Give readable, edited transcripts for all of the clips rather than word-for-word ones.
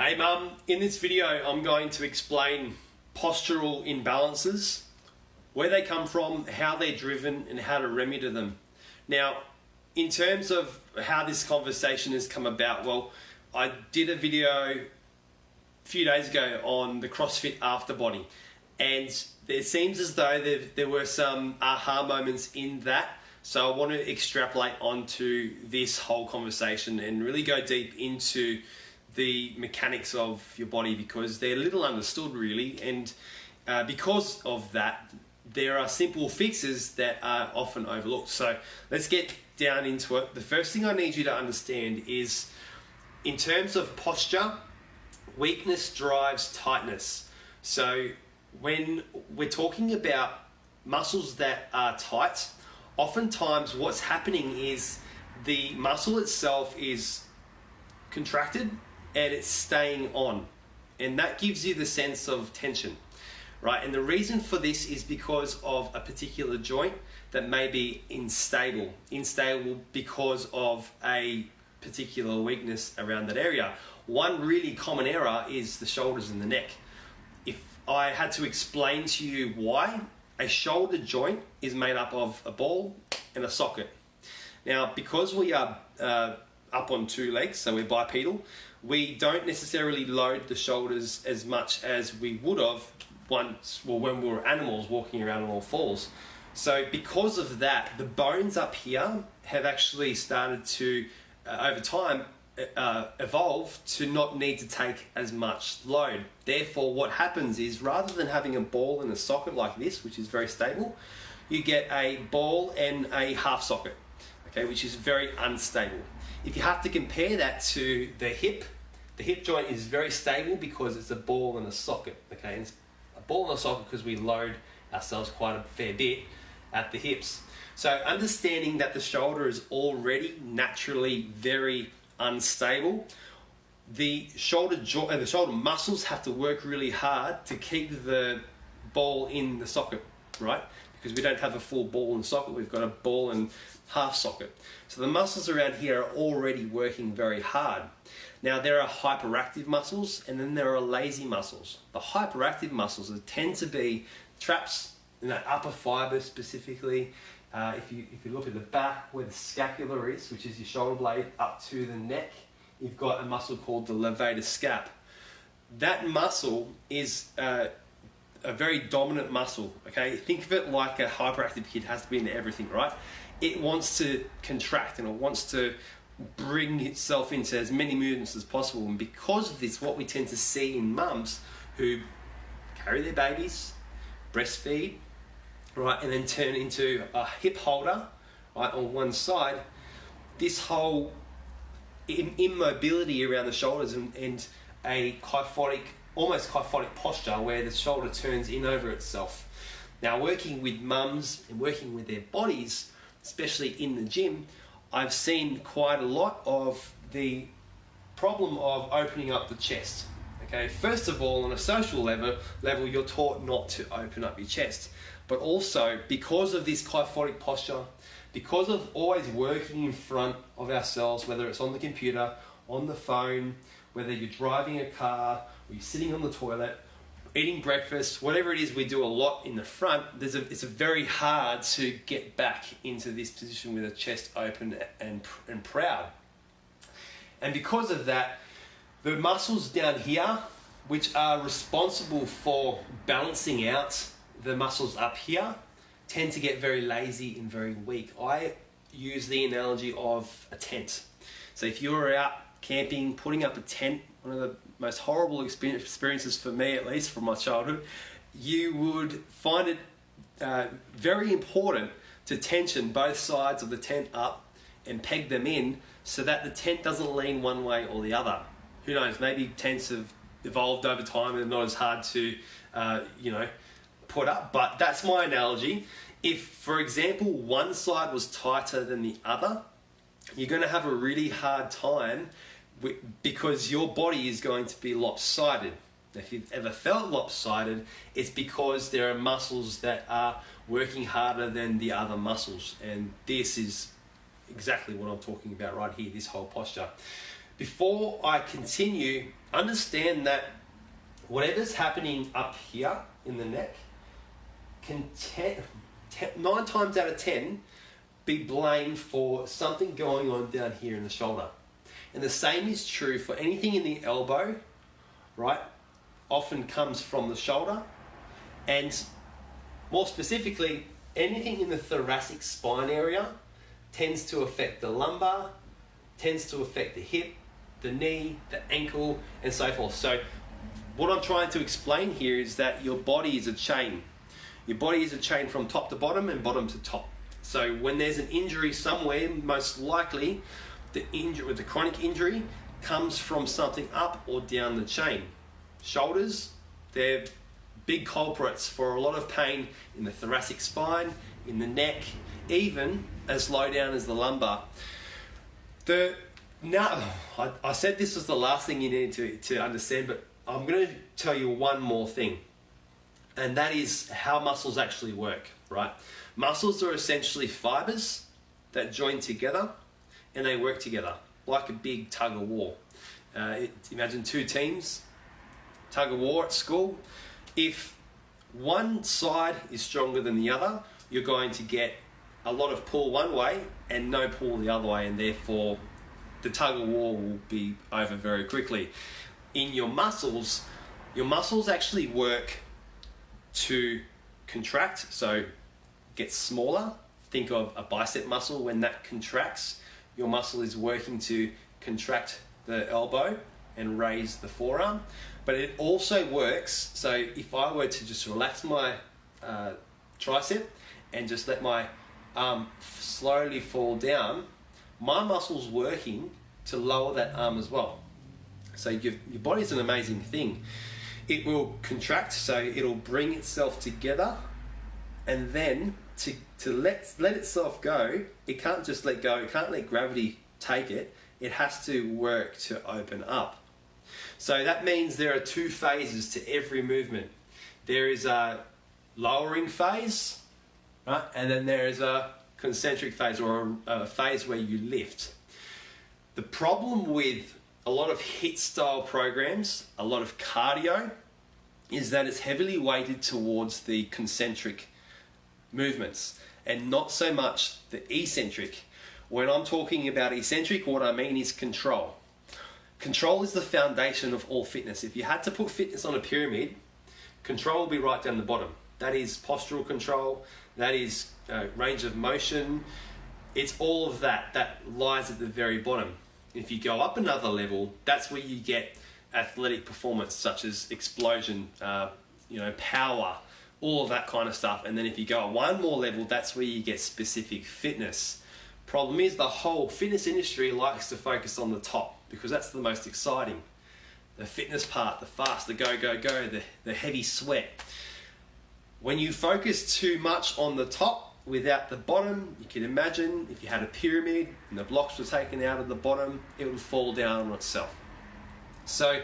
Hey mum, in this video I'm going to explain postural imbalances, where they come from, how they're driven and how to remedy them. Now, in terms of how this conversation has come about, well, I did a video a few days ago on the CrossFit after body, and it seems as though there were some aha moments in that. So I want to extrapolate onto this whole conversation and really go deep into the mechanics of your body, because they're little understood really, and because of that there are simple fixes that are often overlooked. So let's get down into it. The first thing I need you to understand is, in terms of posture, weakness drives tightness. So when we're talking about muscles that are tight, oftentimes what's happening is the muscle itself is contracted and it's staying on, and that gives you the sense of tension, right? And the reason for this is because of a particular joint that may be unstable because of a particular weakness around that area. One really common error is the shoulders and the neck. If I had to explain to you why, a shoulder joint is made up of a ball and a socket. Now, because we are up on two legs, so we're bipedal, we don't necessarily load the shoulders as much as we would have when we were animals walking around on all fours. So because of that, the bones up here have actually started to, over time, evolve to not need to take as much load. Therefore, what happens is, rather than having a ball and a socket like this, which is very stable, you get a ball and a half socket, okay, which is very unstable. If you have to compare that to the hip joint is very stable because it's a ball and a socket, okay? And it's a ball and a socket because we load ourselves quite a fair bit at the hips. So understanding that the shoulder is already naturally very unstable, the shoulder muscles have to work really hard to keep the ball in the socket, right? Because we don't have a full ball and socket, we've got a ball and half socket. So the muscles around here are already working very hard. Now, there are hyperactive muscles and then there are lazy muscles. The hyperactive muscles tend to be traps in that upper fibre specifically. If you look at the back where the scapula is, which is your shoulder blade up to the neck, you've got a muscle called the levator scap. That muscle is a very dominant muscle, okay? Think of it like a hyperactive kid has to be into everything, right? It wants to contract and it wants to bring itself into as many movements as possible. And because of this, what we tend to see in mums who carry their babies, breastfeed, right, and then turn into a hip holder, right, on one side, this whole immobility around the shoulders and a kyphotic, almost kyphotic posture where the shoulder turns in over itself. Now, working with mums and working with their bodies, especially in the gym, I've seen quite a lot of the problem of opening up the chest. Okay, first of all, on a social level, you're taught not to open up your chest. But also, because of this kyphotic posture, because of always working in front of ourselves, whether it's on the computer, on the phone, whether you're driving a car, or you're sitting on the toilet, eating breakfast, whatever it is we do a lot in the front, it's very hard to get back into this position with a chest open and proud. And because of that, the muscles down here, which are responsible for balancing out the muscles up here, tend to get very lazy and very weak. I use the analogy of a tent. So if you're out camping, putting up a tent, one of the most horrible experiences for me, at least from my childhood, you would find it very important to tension both sides of the tent up and peg them in so that the tent doesn't lean one way or the other. Who knows, maybe tents have evolved over time and not as hard to put up, but that's my analogy. If, for example, one side was tighter than the other, you're going to have a really hard time because your body is going to be lopsided. If you've ever felt lopsided, it's because there are muscles that are working harder than the other muscles, and this is exactly what I'm talking about right here, this whole posture. before I continue, understand that whatever's happening up here in the neck can 9 times out of 10 be blamed for something going on down here in the shoulder. And the same is true for anything in the elbow, right? Often comes from the shoulder. And more specifically, anything in the thoracic spine area tends to affect the lumbar, tends to affect the hip, the knee, the ankle, and so forth. So what I'm trying to explain here is that your body is a chain. Your body is a chain from top to bottom and bottom to top. So when there's an injury somewhere, most likely the chronic injury comes from something up or down the chain. Shoulders, they're big culprits for a lot of pain in the thoracic spine, in the neck, even as low down as the lumbar. Now, I said this was the last thing you need to understand, but I'm going to tell you one more thing. And that is how muscles actually work, right? Muscles are essentially fibers that join together and they work together like a big tug of war. Imagine 2 teams, tug of war at school. If one side is stronger than the other, you're going to get a lot of pull one way and no pull the other way, and therefore the tug of war will be over very quickly. In your muscles actually work to contract, so get smaller. Think of a bicep muscle. When that contracts, your muscle is working to contract the elbow and raise the forearm. But it also works, so if I were to just relax my tricep and just let my arm slowly fall down, my muscle's working to lower that arm as well. So your body's an amazing thing. It will contract, so it'll bring itself together, and then to let itself go, it can't just let go, it can't let gravity take it, it has to work to open up. So that means there are 2 phases to every movement. There is a lowering phase, right? And then there is a concentric phase, or a phase where you lift. The problem with a lot of HIIT style programs, a lot of cardio, is that it's heavily weighted towards the concentric movements and not so much the eccentric. When I'm talking about eccentric, what I mean is control. Control is the foundation of all fitness. If you had to put fitness on a pyramid, control will be right down the bottom. That is postural control, that is range of motion. It's all of that lies at the very bottom. If you go up another level, that's where you get athletic performance, such as explosion, power, all of that kind of stuff. And then if you go one more level, that's where you get specific fitness. Problem is, the whole fitness industry likes to focus on the top because that's the most exciting. The fitness part, the fast, the go, the heavy sweat. When you focus too much on the top without the bottom, you can imagine if you had a pyramid and the blocks were taken out of the bottom, it would fall down on itself. So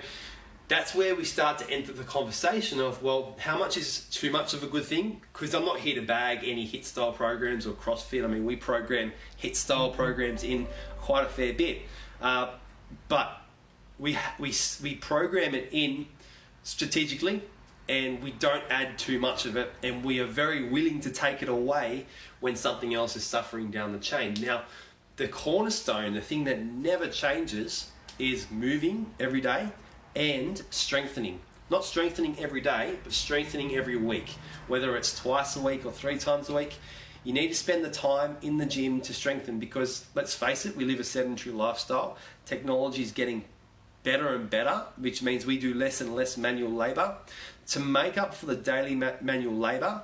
that's where we start to enter the conversation of, well, how much is too much of a good thing? Because I'm not here to bag any HIIT style programs or CrossFit. I mean, we program HIIT style programs in quite a fair bit, but we program it in strategically, and we don't add too much of it, and we are very willing to take it away when something else is suffering down the chain. Now, the cornerstone, the thing that never changes, is moving every day and strengthening. Not strengthening every day, but strengthening every week. Whether it's twice a week or 3 times a week, you need to spend the time in the gym to strengthen, because let's face it, we live a sedentary lifestyle. Technology is getting better and better, which means we do less and less manual labor. To make up for the daily manual labor,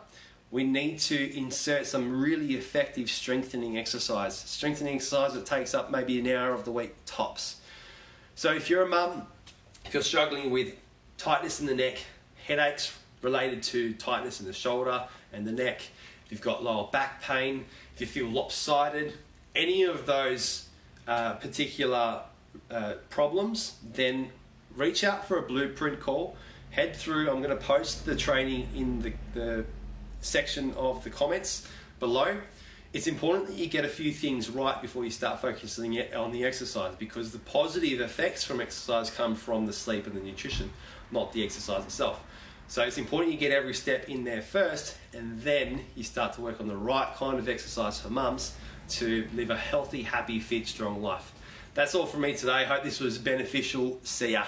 we need to insert some really effective strengthening exercise. Strengthening exercise that takes up maybe an hour of the week tops. So if you're a mum, if you're struggling with tightness in the neck, headaches related to tightness in the shoulder and the neck, if you've got lower back pain, if you feel lopsided, any of those particular problems, then reach out for a blueprint call. Head through, I'm going to post the training in the section of the comments below. It's important that you get a few things right before you start focusing on the exercise, because the positive effects from exercise come from the sleep and the nutrition, not the exercise itself. So it's important you get every step in there first, and then you start to work on the right kind of exercise for mums to live a healthy, happy, fit, strong life. That's all from me today. Hope this was beneficial. See ya.